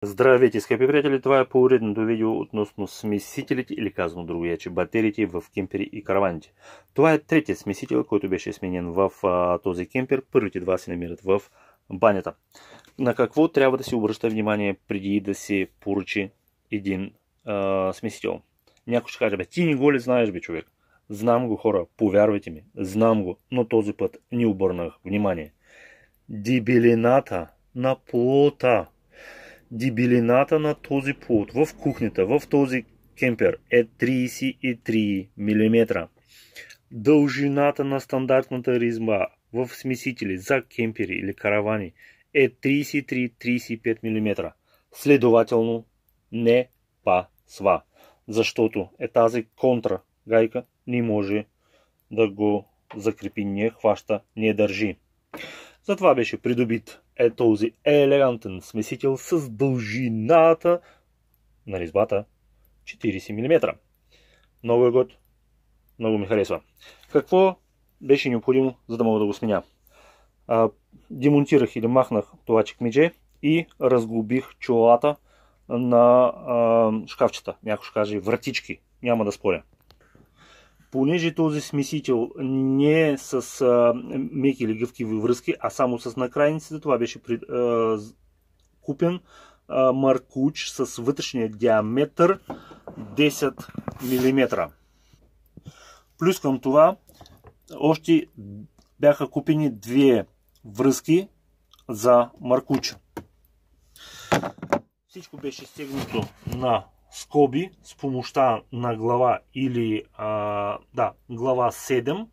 Здравейте, скъпи приятели! Това е поредното видео относно смесителите, или казано другояче, батериите в кемпери и караваните. Това е третият смесител, който беше сменен в този кемпер. Първите два се намират в банята. На какво трябва да се обръща внимание преди да се поръчи един смесител? Някой ще каже: ти не го ли знаеш, бе, човек? Знам го, хора, повярвайте ми, знам го, но този път не обърнах внимание. Дебелината на плота. Дебелината на този плот в кухнята, в този кемпер е 33 мм. Дължината на стандартната резьба в смесители за кемпери или каравани е 33-35 мм. Следователно не пасва, защото тази контра гайка не може да го закрепи, не хваща, не държи. Затова беше придобит този елегантен смесител с дължината на резьбата 40 мм. Много е год, много ми харесва. Какво беше необходимо, за да мога да го сменя? Демонтирах или махнах това чекмедже и разглобих чолата на шкафчета. Някой ще каже вратички, няма да споря. Понеже този смесител не е с меки или гъвкави връзки, а само с накрайниците, това беше купен маркуч с вътрешния диаметър 10 мм. Плюс към това още бяха купени две връзки за маркуч. Всичко беше стегнато на скоби с помощта на глава или глава 7,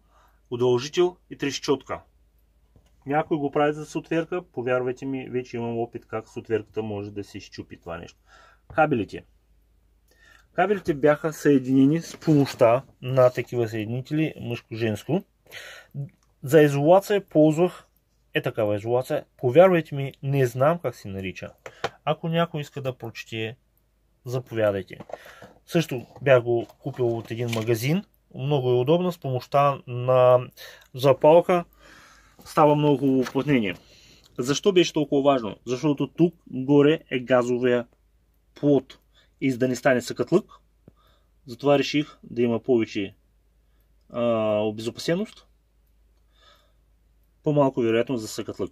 удължител и трещотка. Някой го прави за сотверка, повярвайте ми, вече имам опит как сотверката може да се счупи това нещо. Кабелите бяха съединени с помощта на такива съединители мъжко-женско. За изолация ползвах такава изолация. Повярвайте ми, не знам как се нарича. Ако някой иска да прочете, заповядайте. Също бях го купил от един магазин. Много е удобно, с помощта на запалка става много хубаво уплътнение. Защо беше толкова важно? Защото тук горе е газовия плот. И за да не стане съкатлък, затова реших да има повече обезопасеност, по-малко вероятност за съкатлък.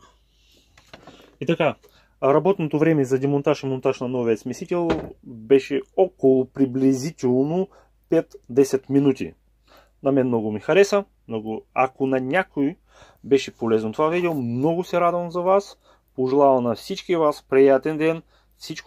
И така, работното време за демонтаж и монтаж на новия смесител беше около приблизително 5-10 минути. На мен много ми хареса. Ако на някой беше полезно това видео, много се радвам за вас. Пожелавам на всички вас приятен ден. Всичко